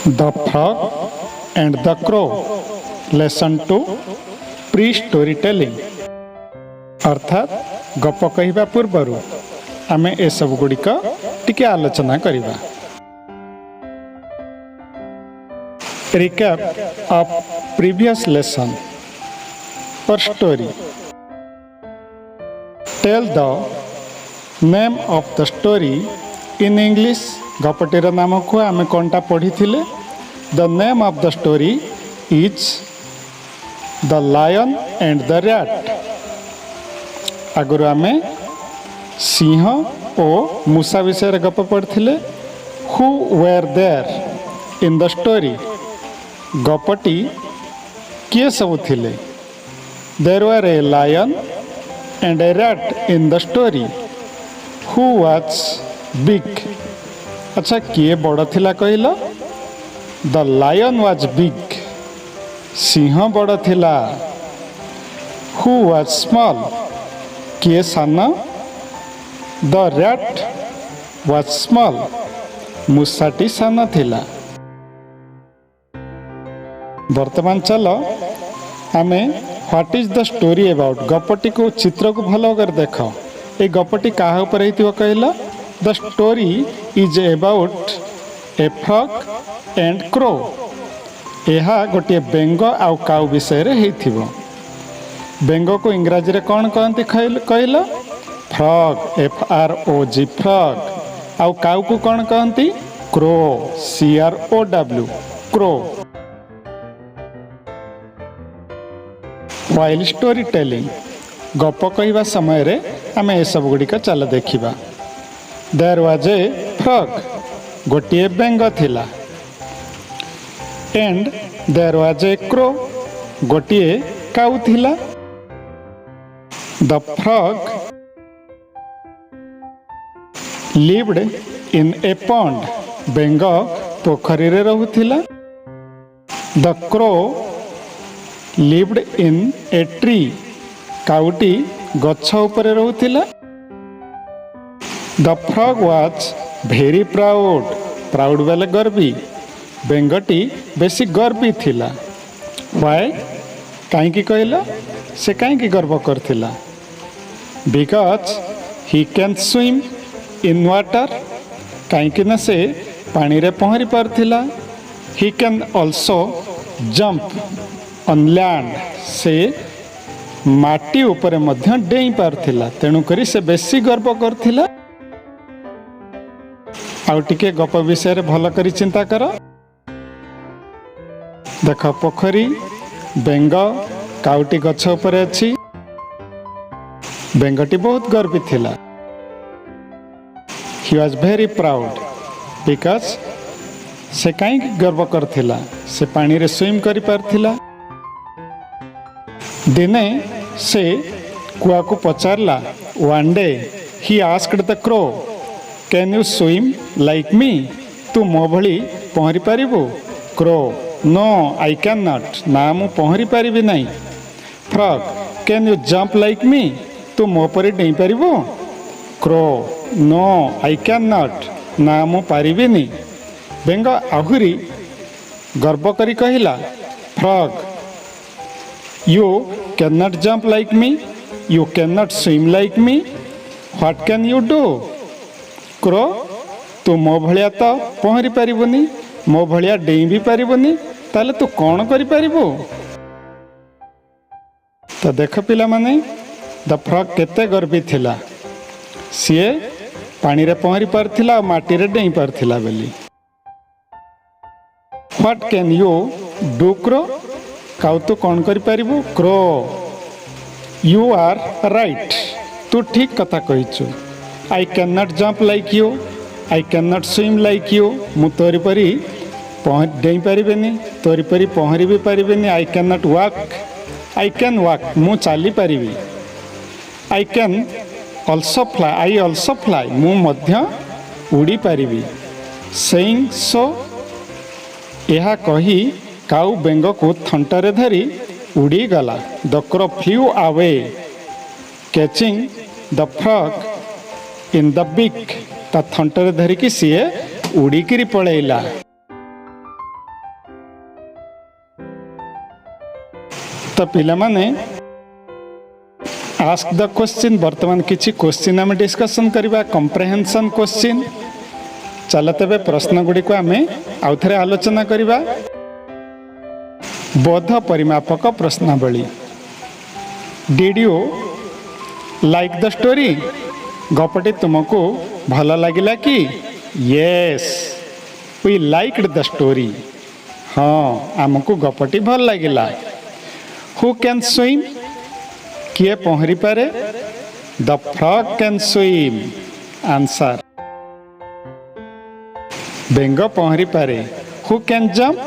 The Frog and the Crow Lesson 2 Pre Storytelling अर्थात गप कहवा पूर्वर आमे ए सब गुड़िक टिके आलोचना करिबा। Recap of previous lesson or story. Tell the name of the story in English. गपटीर नाम को आमे कोनटा पढ़ी थिले। The name of the story is The Lion and the Rat. आगुरु आमे सिंह और मूसा विषय गप पढ़थिले। Who were there in the story? गपटी किए सब थिले? There were a lion and a rat in the story. Who was big? अच्छा किए बड़ थिला कहला? The lion was big. Singh बड़ थिला. Who was small? किए साना? The rat was small. मूसाटी साना थिला. वर्तमान चलो आमे what is the story about गपटी को चित्र को भलो कर देख। ए गपटी काहा ऊपर हेतिबो कहला? The story is about A frog and crow. एहा गोटे बेंग आउ काउ विषय रे हेतिबो। बेंग को इंग्रजी रे कोन कहंती कहला? Frog FROG frog. आउ काउ को कोन कहंती? Crow CROW crow. While story telling गप कहवा समय रे आमे ए सब गुड़िक चल देखिबा। There was a frog गोटिए बेंग थिला। And there was a crow गोटिए काउ थिला। The frog lived in a pond बेंग पोखरी रे रहुथिला। The crow lived in a tree Gawti गच्छ ऊपर रहुथिला। The frog was very proud proud बेले गर्वी। बेंगटी बेसी गर्वी थिला। Why? काईकी कहला? से काईकी गर्व करथिला? Because he can swim in water काईकी न से पानी रे पहरी पारथिला। He can also jump on land से माटी ऊपर मध्य डेई पारथिला। तेणु करी से बेसी गर्व करथिला। आउ टिके गप विषय रे भल करी चिंता कर। देख पोखरी बेंग काउटी गछ ऊपर अछि। बेंगटी बहुत गर्वी थिला। He was very proud because से काई गर्व करथिला? से पानी रे स्विम करि पारथिला। दिने से कुआ को पचारला। One day he asked the crow can you swim like me? तू मो भली पहरी पारिबु? Crow no I can not. ना मु पहरी पारिबि नाही। Frog can you jump like me? तू मो परी डेई पारिबु? Crow no I can not. ना मु पारिबि नी। बेंग आहुरी गर्व करी कहिला। Frog You cannot jump like me. You cannot swim like me. What can you do? Crow तू मो भलिया तो पहरी पारिबुनी, मो भलिया डेई भी पारिबुनी, ताले तू कौन करि पारिबु? तो देख पिला माने द फ्रॉग केते गर्वी थिला। सिए पानी रे पहरी पारथिला, माटी रे डेई पारथिला बेली। What can you do crow? काउ तू कौन करि पारिबु? Crow you are right. तू ठीक कथा कहिछु। I can not jump like you. I can not swim like you. मु तोरी परी डेई पारिबेनी, तोरी परी पहरी भी पारिबेनी। I can not walk. I can walk मु चाली पारिबी। I can also fly. I also fly मु मध्य उड़ी पारिबी। सेइंग सो यहा कही काउ बेंग को थंटरे धरी उड़ी गला। The crow flew away catching the frog in the बिक। ता थंटरे धरिकी सीए उड़ीकिरी पळैला। तो पिला माने आस्क द क्वेश्चन वर्तमान किछि क्वेश्चन आम डिस्कशन करबा कम्प्रेहेंशन क्वेश्चन। चल तेबे प्रश्न गुडी को आमे आउथरे आलोचना करबा। बोध परिमापक प्रश्नावली। Did you like the story? गपटी तुमको भल लगिला कि? Yes we liked the story. हाँ आमको गपटी भल लगिला। Who can swim? किए पहरी पारे? The frog can swim. Answer बेंग पहरी पारे। Who can jump?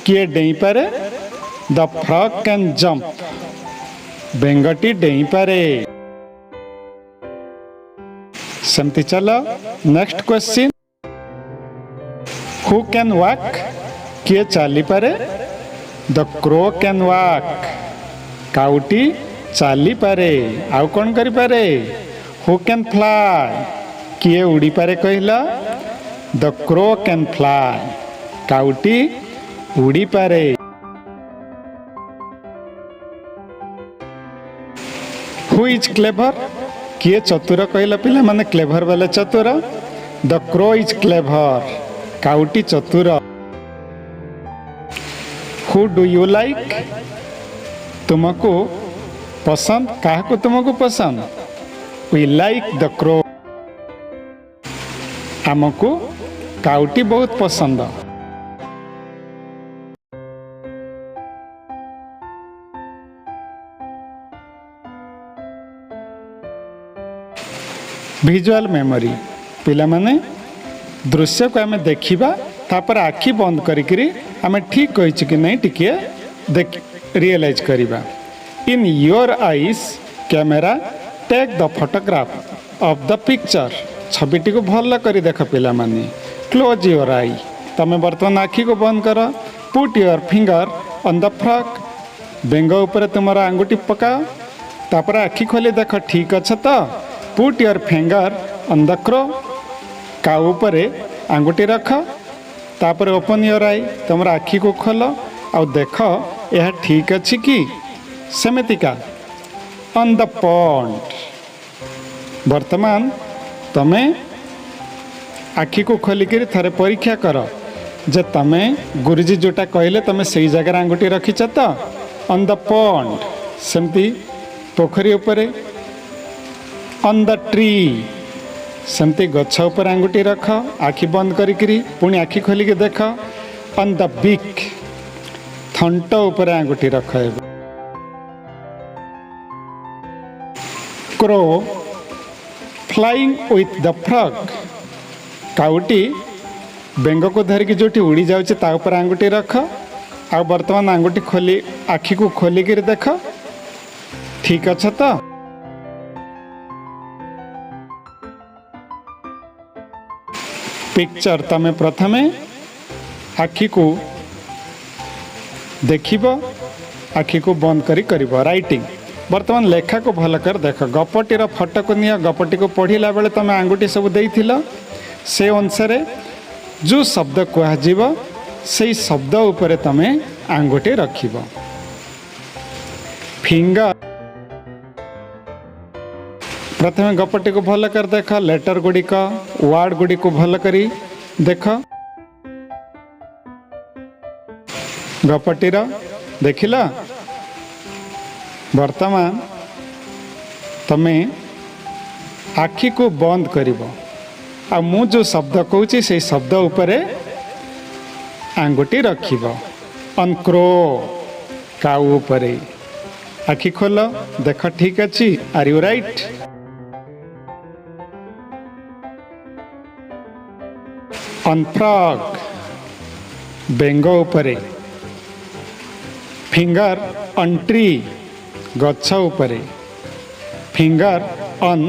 किए डेई पारे? The frog can jump. बेंगटी डेई पारे। सेमती चलो next question. Who can walk? किए चाली पारे? The crow can walk. काउटी चाली पारे। आउ कौन करि पारे? Who can fly? किए उड़ी पारे कहला? The crow can fly. काउटी उड़ी पारे। Who is clever? किए चतुर कहला पिला माने क्लेवर वाले चतुर? The crow is clever. काउटी चतुर। Who do you like? तुमको पसंद? काहको तुमको पसंद? We like the crow. आमको काउटी बहुत पसंद। Visual memory. पिला माने दृश्य को आमे देखिबा तापर आखि बंद करिकरी आमे ठीक कहिछि कि नहीं टिके देख रियलाइज करिबा। In your eyes camera take the photograph of the picture. छबिटी को भल करी देख पिला माने। Close your eye. तमे वर्तमान आखि को बंद कर। Put your finger on the frog. बेंग ऊपर तुमर आंगुठी पकाओ तापर आखि खोली देख ठीक अच्छे तो। Put your finger on the crow. Cow ऊपर आंगुठी रख तापर ओपन योर आई। तुम आखि को खोल आउ देख यह ठीक अच्छी कि सेमितिका। On the pond. वर्तमान तमे आखि को खोलिक थरे परीक्षा कर जे तमे गुरुजी जोटा कहले तमे सही जगह आंगुठी रखिच तो। ऑन द पॉन्ड सेमती पोखरी उपरे। ऑन द ट्री सेमती गछ ऊपर आंगुठी रख आखि बंद करी पुणी आखि खोलिक देख। ऑन द बिक थंट ऊपर आंगुठी रख। Crow flying with the frog. काउटी बेंग को धरिकी जोटी उड़ी जाउचे ता ऊपर आंगुठी रख। आ वर्तमान आंगुठी खोली आखि को खोलिक देख ठीक अच्छा तो। पिक्चर तमे प्रथमे आखि को देखिब आखि को बंद करी करिब। राइटिंग वर्तमान लेखा को भल कर देख। गपटीर फोटो को निया। गपटी को पढ़िला बेले तमे आंगुठी सब देइथिल से अनुसार जो शब्द कहजिब से शब्द उपरे तमे आंगुठी रखिब। फिंगर प्रथमे गपटी को भल कर देख। लेटर गुड़िक वार्ड गुड़ी को भल करी देख। गपटीर देखिला। वर्तमान तमे आखि को बंद करिब आ मु जो शब्द कहूँ से शब्द उपरे आंगुठी रखिब। ऑन क्रो काऊ उपरे। आखि खोल देख ठीक अच्छी। Are you right? On frog बेंग उपरे। फिंगर ऑन ट्री गछ उपरे। फिंगर ऑन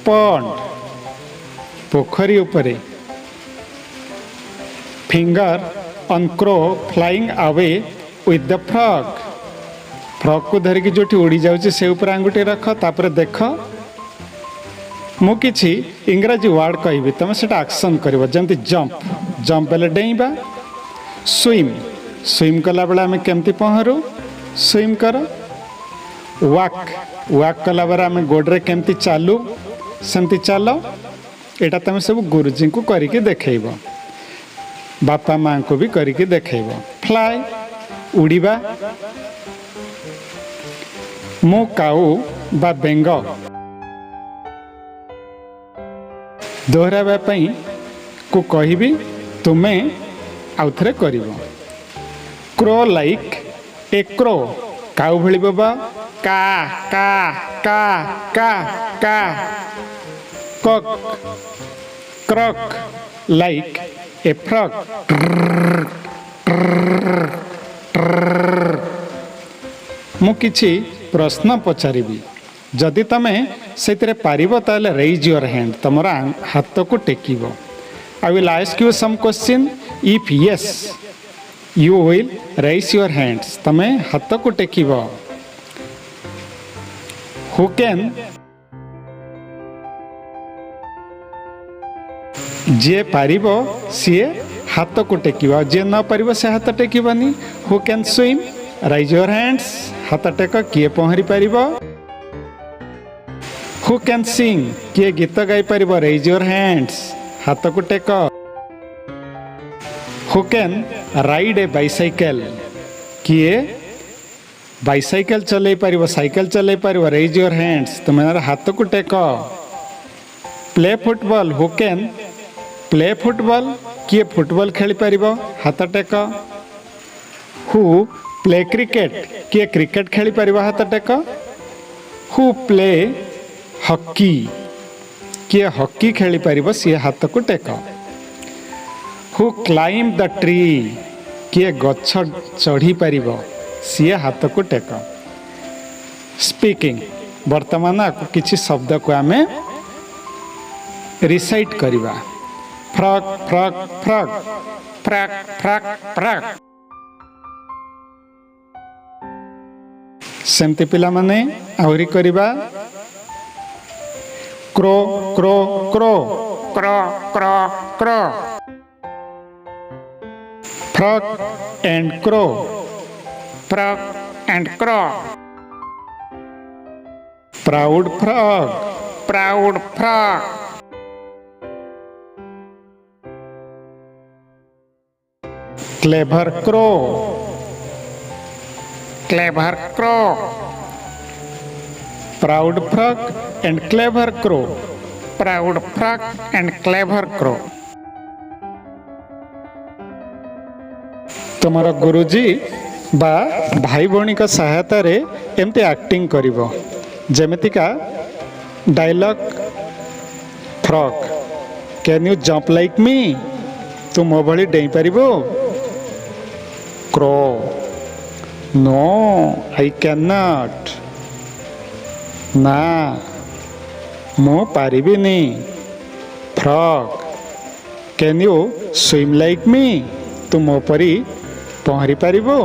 पॉन्ड पोखरी उपरे। Finger on crow flying away with the frog. Frog को धरिकी जोटी उड़ी जाउची से ऊपर आंगुठी रख तापर देख। मु किछि इंग्रजी वर्ड कहबी तमे सेटा एक्शन करबो जेंति जंप। जंप बेले डेइबा। स्विम स्विम कला बेला आमे केमती पहरु? स्विम कर। वाक वाक कला बेले आम गोड़े केमती चालू सेमती चाल। यहाँ तुम सब गुरुजी को करके देखब, बापा माँ को भी करके देखब। फ्लाए उड़ीबा। मु काऊ बा बेंग दोहराबा को कहबी, तुम्हें आउ थे कर। क्रो लाइक ए क्रो, काऊ भली बाबा का का का का का। कक क्रक लाइक ए फ्रॉग, मु किछि प्रश्न पचारि, जदि तमे से पारिबो ताले रेज योर हैंड, तुम हाथ को टेकिबो। I will ask you some question, if yes you will raise your hands, तमे हाथ को टेकिबो। हु कैन, जे पारिबो सीए हाथ को टेकिबो, जे न पारिबो से हाथ टेकिबनी। Who can swim, raise your hands, हाथ टेक। किए पहरी पारिबो। हु कैन सिंग, किए गीत गाई पारिबो, राइज योर हैंड्स, हाथ को टेक। Who can ride A bicycle, किए बाइसाइकेल चलै पारिबो, साइकेल चलै पारिबो, राइज योर हैंड्स, तुम्हारा हाथ को टेक। Play football, who can play football, किए फुटबॉल खेली पारिबो, हाथ टेक। हु प्ले क्रिकेट, किए क्रिकेट खेली पारिबो, हाथ टेक। हु प्ले हॉकी, किए हॉकी खेली पारिबो, सी हाथ को टेक। हु क्लाइम द ट्री, किए गछ चढ़ी पारिबो, सी हाथ को टेक। स्पीकिंग, वर्तमान आपको किसी शब्द को आम रिसाइट करिबा। Frog frog frog, frog frog frog. सेमती पिला माने आउरी करिबा। Crow crow crow, crow crow crow. Frog and crow, frog and crow. Proud frog, proud frog. Clever crow, clever crow. Proud frog and clever crow, proud frog and clever crow. तुमर गुरुजी बा भाई भौणी का सहायता रे एमती एक्टिंग करिवो, जेमितिका dialogue. Frog, can you jump like me, तू मो भली डेई पारिबो। Crow, no I can not, ना मु पारिबिनी। Frog, can you swim like me, तू मो परी पहरी पारिबो।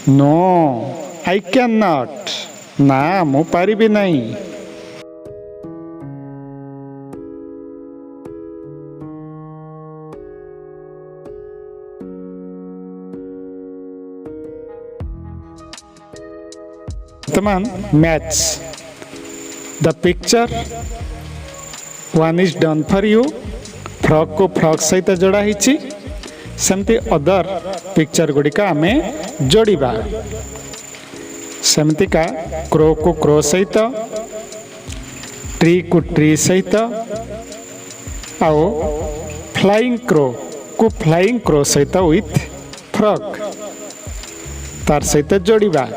नो आई कैन नॉट, ना मु पारिबी नहीं। वर्तमान match, the picture one is done for you. Frog को फ्रॉक सहित जोड़ा ही, सेमती अदर पिक्चर गुड़िका आम जोड़ा। सेमतिका क्रो को क्रो सहित, ट्री को ट्री सहित, आओ फ्लाइंग क्रो को फ्लाइंग क्रो सहित विथ फ्रॉक तार सहित जोड़ा।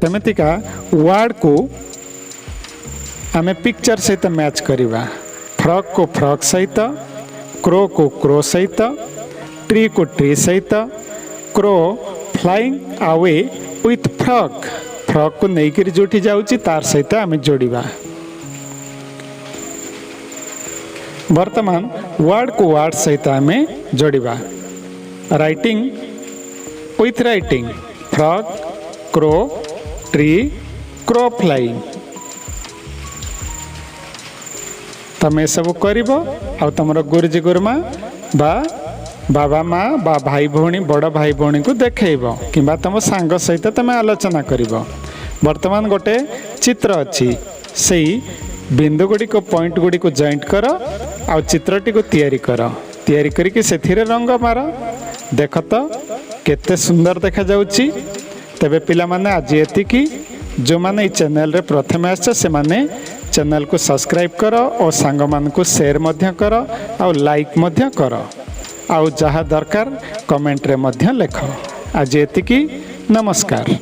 तमेतिका वर्ड को आमे पिक्चर सहित मैच करिबा। फ्रॉक को फ्रॉक सहित, क्रो को क्रो सहित, ट्री को ट्री सहित। Crow flying away with frock, frock को नेइकिरी जोठी जाउची तार सहित आमे जोड़िबा। वर्तमान वर्ड को वर्ड सहित आमे जोड़िबा। Writing with writing, frog, crow, tree, crow flying. तमें सब कर तुम गुरुजी गुरुमा बा बाबा माँ बा भाई भौणी बड़ भाई भौणी को देखब कि तुम सांग सहित तुम आलोचना कर। वर्तमान गोटे चित्र अच्छी से बिंदु गुड़ी को पॉइंट गुड़ी को जॉइंट कर आ चित्रटी को तैयारी करके से रंग मार। देख तो केते सुंदर देखा जाउची। तेबे पिला माने आज एतिकी। जो माने चैनल रे प्रथम आछे से माने चैनल को सब्सक्राइब कर और सांग मान को शेयर मध्य कर और लाइक मध्य कर आउ जहाँ दरकार कमेंट रे मध्य लेख। आज एतिकी। नमस्कार।